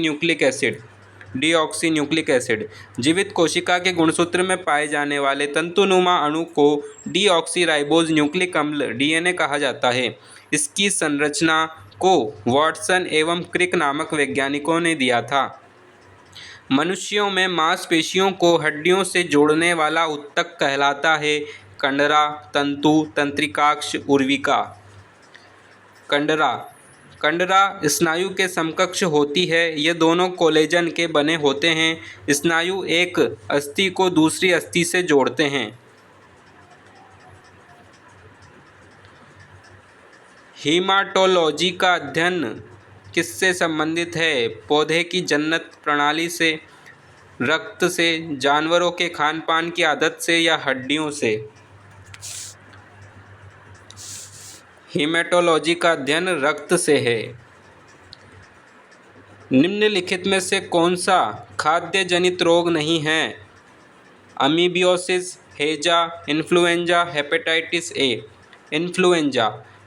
nucleic acid. जीवित कोशिका के गुणसूत्र में पाए जाने वाले तंतुनुमा अणु को डीऑक्सीराइबोज न्यूक्लिक अम्ल DNA कहा जाता है। इसकी संरचना को वाटसन एवं क्रिक नामक वैज्ञानिकों ने दिया था। मनुष्यों में मांसपेशियों को हड्डियों से जोड़ने वाला ऊतक कहलाता है कंडरा, तंतु, तंत्रिकाक्ष, उर्विका। कंडरा स्नायु के समकक्ष होती है। ये दोनों कोलेजन के बने होते हैं। स्नायु एक अस्थि को दूसरी अस्थि से जोड़ते हैं। हीमाटोलॉजी का अध्ययन किससे संबंधित है? पौधे की जन्नत प्रणाली से, रक्त से, जानवरों के खान पान की आदत से या हड्डियों से? हीमेटोलॉजी का अध्ययन रक्त से है। निम्नलिखित में से कौन सा खाद्य जनित रोग नहीं है? अमीबियोसिस, हैजा, इन्फ्लुएंजा, हेपेटाइटिस ए।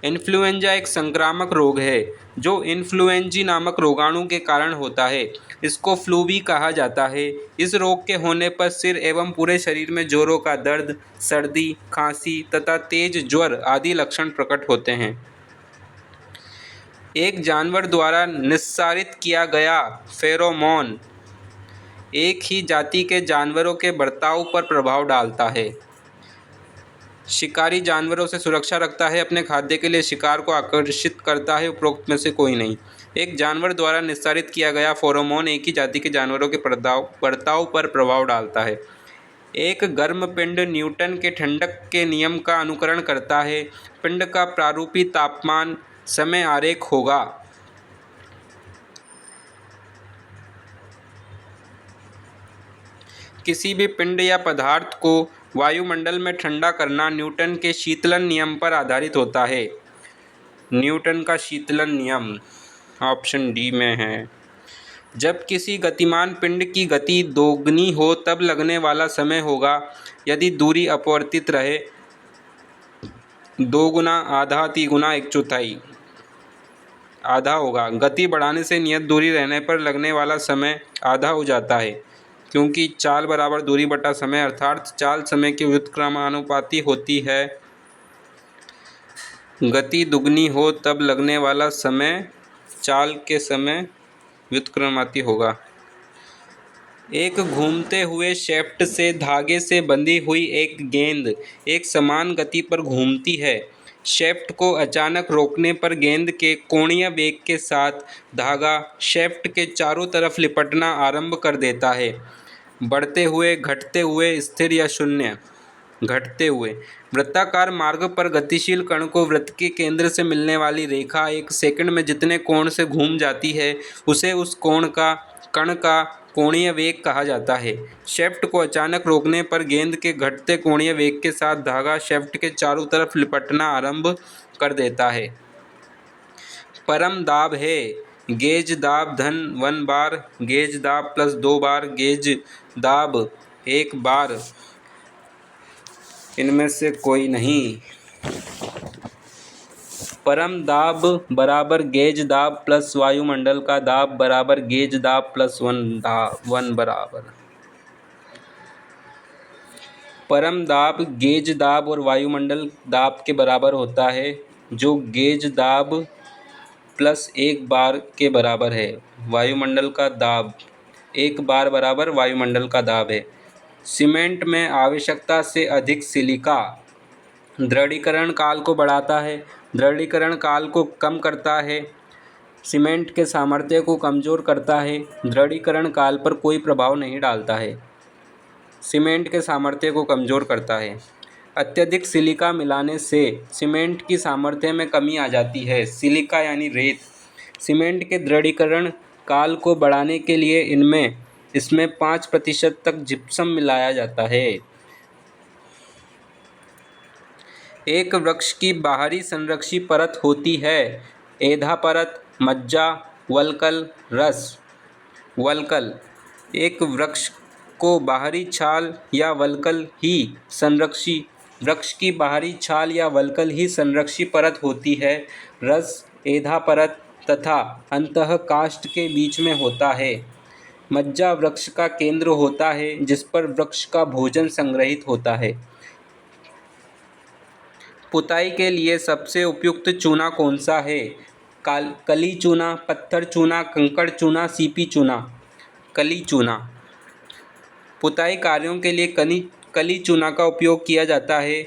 इन्फ्लुएंजा एक संक्रामक रोग है जो इन्फ्लुएंजी नामक रोगाणु के कारण होता है। इसको फ्लू भी कहा जाता है। इस रोग के होने पर सिर एवं पूरे शरीर में जोरों का दर्द, सर्दी, खांसी तथा तेज ज्वर आदि लक्षण प्रकट होते हैं। एक जानवर द्वारा निस्सारित किया गया फेरोमोन एक ही जाति के जानवरों के बर्ताव पर प्रभाव डालता है। शिकारी जानवरों से सुरक्षा रखता है, अपने खाद्य के लिए शिकार को आकर्षित करता है, उपरोक्त में से कोई नहीं। एक जानवर द्वारा निस्सारित किया गया फेरोमोन एक ही जाति के जानवरों के बर्ताव पर प्रभाव डालता है। एक गर्म पिंड न्यूटन के ठंडक के नियम का अनुकरण करता है। पिंड का प्रारूपी तापमान समय आरेख होगा। किसी भी पिंड या पदार्थ को वायुमंडल में ठंडा करना न्यूटन के शीतलन नियम पर आधारित होता है। न्यूटन का शीतलन नियम ऑप्शन डी में है। जब किसी गतिमान पिंड की गति दोगुनी हो तब लगने वाला समय होगा यदि दूरी अपवर्तित रहे। दोगुना, आधा, तिगुना, एक चौथाई, आधा होगा। गति बढ़ाने से नियत दूरी रहने पर लगने वाला समय आधा हो जाता है, क्योंकि चाल बराबर दूरी बटा समय अर्थात चाल समय के व्युत्क्रमानुपाती होती है। गति दुगनी हो तब लगने वाला समय चाल के समय व्युत्क्रमानुपाती होगा। एक घूमते हुए शैफ्ट से धागे से बंधी हुई एक गेंद एक समान गति पर घूमती है। शैफ्ट को अचानक रोकने पर गेंद के कोणीय वेग के साथ धागा शैफ्ट के चारों तरफ लिपटना आरंभ कर देता है। बढ़ते हुए, घटते हुए, स्थिर या शून्य। घटते हुए। वृत्ताकार मार्ग पर गतिशील कण को वृत्त के केंद्र से मिलने वाली रेखा एक सेकंड में जितने कोण से घूम जाती है उसे उस कण का कोणीय वेग कहा जाता है। शैफ्ट को अचानक रोकने पर गेंद के घटते कोणीय वेग के साथ धागा शैफ्ट के चारों तरफ लिपटना आरंभ कर देता है। परम दाब है गेज दाब धन 1 बार, गेज दाब प्लस 2 बार, गेज दाब 1 बार, इनमें से कोई नहीं। परम दाब बराबर गेज दाब प्लस वायुमंडल का दाब बराबर गेज दाब प्लस 1 बराबर। परम दाब गेज दाब और वायुमंडल दाब के बराबर होता है, जो गेज दाब प्लस 1 बार के बराबर है। वायुमंडल का दाब 1 बार बराबर वायुमंडल का दाब है। सीमेंट में आवश्यकता से अधिक सिलिका दृढ़ीकरण काल को बढ़ाता है, दृढ़ीकरण काल को कम करता है, सीमेंट के सामर्थ्य को कमज़ोर करता है, दृढ़ीकरण काल पर कोई प्रभाव नहीं डालता है, सीमेंट के सामर्थ्य को कमज़ोर करता है। अत्यधिक सिलिका मिलाने से सीमेंट की सामर्थ्य में कमी आ जाती है। सिलिका यानी रेत। सीमेंट के दृढ़ीकरण काल को बढ़ाने के लिए इसमें 5% तक जिप्सम मिलाया जाता है। एक वृक्ष की बाहरी संरक्षी परत होती है। एधा परत, मज्जा, वल्कल, रस। वल्कल। एक वृक्ष को बाहरी छाल या वल्कल ही संरक्षी वृक्ष की बाहरी छाल या वल्कल ही संरक्षी परत होती है। रस एधा परत तथा अंतः काष्ठ के बीच में होता है। मज्जा वृक्ष का केंद्र होता है जिस पर वृक्ष का भोजन संग्रहित होता है। पुताई के लिए सबसे उपयुक्त चूना कौन सा है? कली चूना, पत्थर चूना, कंकड़ चूना, सीपी चूना। कली चूना। पुताई कार्यों के लिए कली चूना का उपयोग किया जाता है।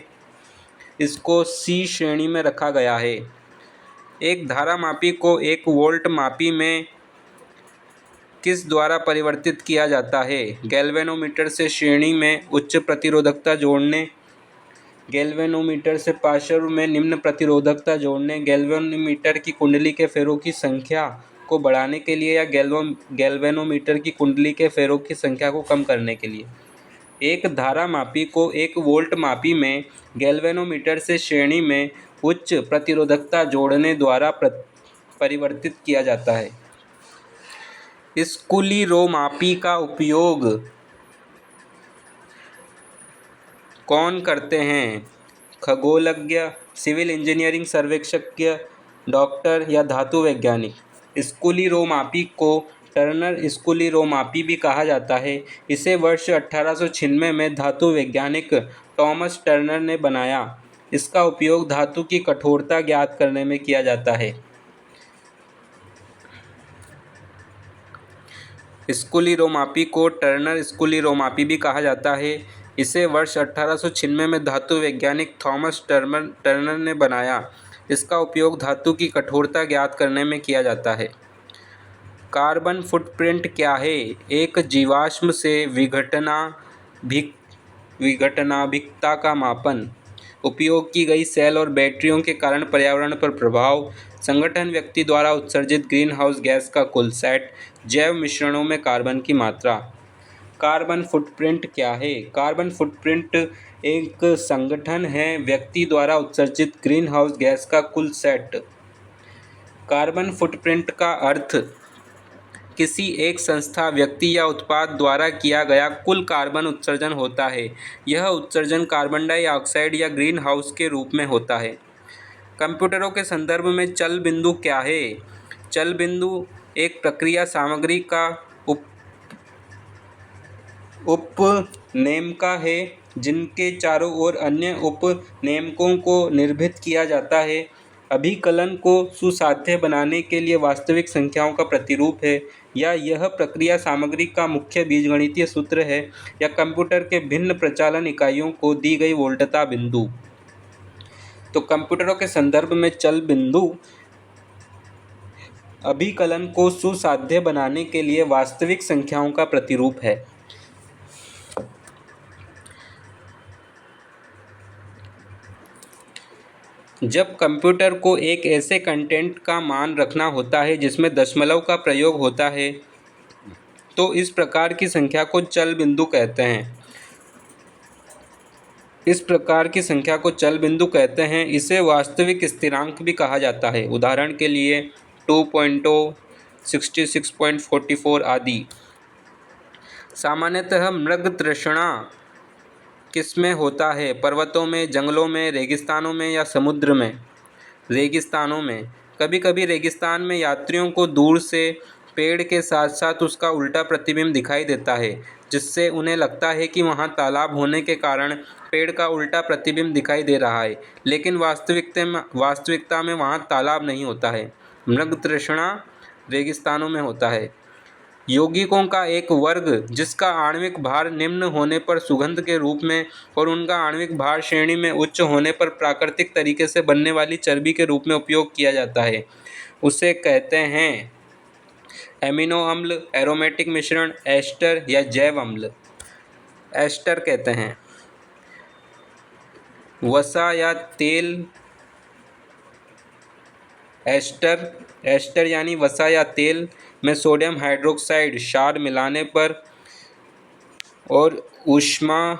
इसको सी श्रेणी में रखा गया है। एक धारामापी को एक वोल्ट मापी में किस द्वारा परिवर्तित किया जाता है? गैल्वेनोमीटर से श्रेणी में उच्च प्रतिरोधकता जोड़ने, गैल्वेनोमीटर से पार्श्व में निम्न प्रतिरोधकता जोड़ने, गैल्वेनोमीटर की कुंडली के फेरों की संख्या को बढ़ाने के लिए या गैल्वेनोमीटर की कुंडली के फेरों की संख्या को कम करने के लिए। एक धारामापी को एक वोल्ट मापी में गैल्वेनोमीटर से श्रेणी में उच्च प्रतिरोधकता जोड़ने द्वारा परिवर्तित किया जाता है। स्कूलीरोमापी का उपयोग कौन करते हैं? खगोलज्ञ, सिविल इंजीनियरिंग सर्वेक्षज्ञ, डॉक्टर या धातु वैज्ञानिक। स्कूलीरोमापी को टर्नर स्कूलीरोमापी भी कहा जाता है। इसे वर्ष 1896 में धातु वैज्ञानिक टॉमस टर्नर ने बनाया। इसका उपयोग धातु की कठोरता ज्ञात करने में किया जाता है। स्कूलीरोमापी को टर्नर स्कूलीरोमापी भी कहा जाता है। इसे वर्ष 1896 में धातु वैज्ञानिक थॉमस टर्नर ने बनाया। इसका उपयोग धातु की कठोरता ज्ञात करने में किया जाता है। कार्बन फुटप्रिंट क्या है? एक जीवाश्म से विघटनाभिकता का मापन, उपयोग की गई सेल और बैटरियों के कारण पर्यावरण पर प्रभाव, संगठन व्यक्ति द्वारा उत्सर्जित ग्रीन हाउस गैस का कुल सेट, जैव मिश्रणों में कार्बन की मात्रा। कार्बन फुटप्रिंट क्या है? कार्बन फुटप्रिंट एक संगठन है व्यक्ति द्वारा उत्सर्जित ग्रीन हाउस गैस का कुल सेट। कार्बन फुटप्रिंट का अर्थ किसी एक संस्था, व्यक्ति या उत्पाद द्वारा किया गया कुल कार्बन उत्सर्जन होता है। यह उत्सर्जन कार्बन डाइऑक्साइड या ग्रीन हाउस के रूप में होता है। कंप्यूटरों के संदर्भ में चल बिंदु क्या है? चल बिंदु एक प्रक्रिया सामग्री का उपनेमका है जिनके चारों ओर अन्य उपनेमकों को निर्भीत किया जाता है। अभिकलन को सुसाध्य बनाने के लिए वास्तविक संख्याओं का प्रतिरूप है, या यह प्रक्रिया सामग्री का मुख्य बीजगणितीय सूत्र है, या कंप्यूटर के भिन्न प्रचालन इकाइयों को दी गई वोल्टता बिंदु। तो कंप्यूटरों के संदर्भ में चल बिंदु अभिकलन को सुसाध्य बनाने के लिए वास्तविक संख्याओं का प्रतिरूप है। जब कंप्यूटर को एक ऐसे कंटेंट का मान रखना होता है जिसमें दशमलव का प्रयोग होता है, तो इस प्रकार की संख्या को चल बिंदु कहते हैं। इसे वास्तविक स्थिरांक भी कहा जाता है। उदाहरण के लिए 2.0, 66.44 आदि। सामान्यतः मृग तृष्णा किसमें होता है? पर्वतों में, जंगलों में, रेगिस्तानों में या समुद्र में? रेगिस्तानों में। कभी कभी रेगिस्तान में यात्रियों को दूर से पेड़ के साथ साथ उसका उल्टा प्रतिबिंब दिखाई देता है, जिससे उन्हें लगता है कि वहाँ तालाब होने के कारण पेड़ का उल्टा प्रतिबिंब दिखाई दे रहा है, लेकिन वास्तविकता में वहाँ तालाब नहीं होता है। मृग तृष्णा रेगिस्तानों में होता है। यौगिकों का एक वर्ग जिसका आणविक भार निम्न होने पर सुगंध के रूप में और उनका आणविक भार श्रेणी में उच्च होने पर प्राकृतिक तरीके से बनने वाली चर्बी के रूप में उपयोग किया जाता है, उसे कहते हैं एमिनो अम्ल, एरोमेटिक मिश्रण, एस्टर या जैव अम्ल। एस्टर कहते हैं। वसा या तेल। एस्टर यानी वसा या तेल में सोडियम हाइड्रोक्साइड क्षार मिलाने पर और ऊष्मा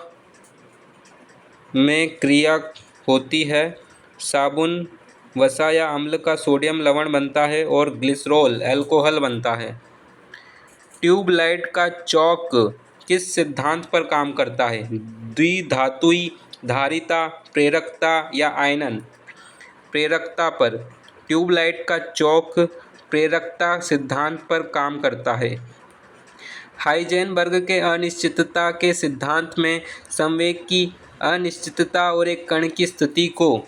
में क्रिया होती है। साबुन वसा या अम्ल का सोडियम लवण बनता है और ग्लिसरॉल अल्कोहल बनता है। ट्यूबलाइट का चौक किस सिद्धांत पर काम करता है? द्विधातुई, धारिता, प्रेरकता या आयनन? प्रेरकता पर। ट्यूबलाइट का चौक प्रेरकता सिद्धांत पर काम करता है। हाइजेनबर्ग के अनिश्चितता के सिद्धांत में संवेग की अनिश्चितता और एक कण की स्थिति को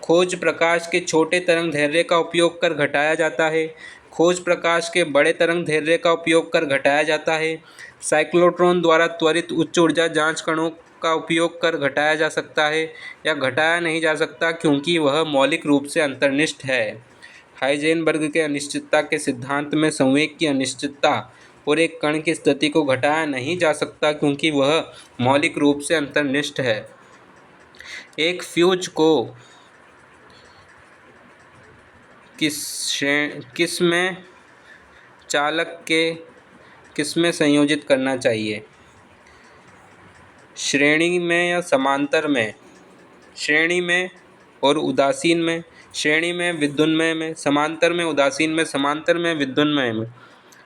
खोज प्रकाश के छोटे तरंग दैर्ध्य का उपयोग कर घटाया जाता है। खोज प्रकाश के बड़े तरंग दैर्ध्य का उपयोग कर घटाया जाता है। साइक्लोट्रॉन द्वारा त्वरित उच्च ऊर्जा जांच कणों का उपयोग कर घटाया जा सकता है या घटाया नहीं जा सकता क्योंकि वह मौलिक रूप से अंतर्निष्ठ है। हाइजेनबर्ग के अनिश्चितता के सिद्धांत में संवेग की अनिश्चितता और एक कण की स्थिति को घटाया नहीं जा सकता क्योंकि वह मौलिक रूप से अंतर्निष्ठ है। एक फ्यूज को किसमें चालक के किसमें संयोजित करना चाहिए? श्रेणी में या समांतर में? श्रेणी में और उदासीन में। श्रेणी में विद्युन्मय में, समांतर में उदासीन में, समांतर में विद्युन्मय में।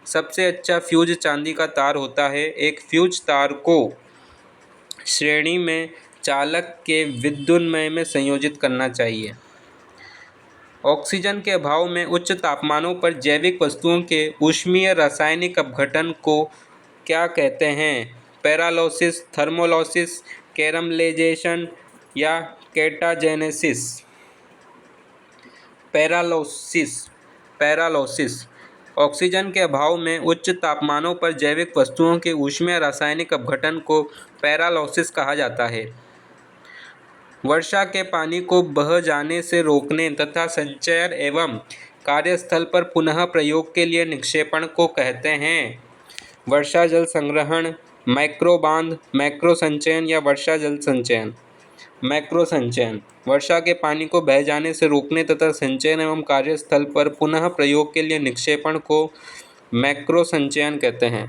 सबसे अच्छा फ्यूज चांदी का तार होता है। एक फ्यूज तार को श्रेणी में चालक के विद्युन्मय में संयोजित करना चाहिए। ऑक्सीजन के अभाव में उच्च तापमानों पर जैविक वस्तुओं के ऊष्मीय रासायनिक अपघटन को क्या कहते हैं? पैरालिसिस, थर्मोलिसिस, कैरमलाइजेशन या कैटाजेनेसिस? पैरालिसिस। ऑक्सीजन के अभाव में उच्च तापमानों पर जैविक वस्तुओं के ऊष्मीय रासायनिक अपघटन को पैरालिसिस कहा जाता है। वर्षा के पानी को बह जाने से रोकने तथा संचयन एवं कार्यस्थल पर पुनः प्रयोग के लिए निक्षेपण को कहते हैं वर्षा जल संग्रहण, मैक्रो बांध, मैक्रो संचयन या वर्षा जल संचयन। मैक्रो संचयन वर्षा के पानी को बह जाने से रोकने तथा संचयन एवं कार्यस्थल पर पुनः प्रयोग के लिए निक्षेपण को मैक्रो संचयन कहते हैं।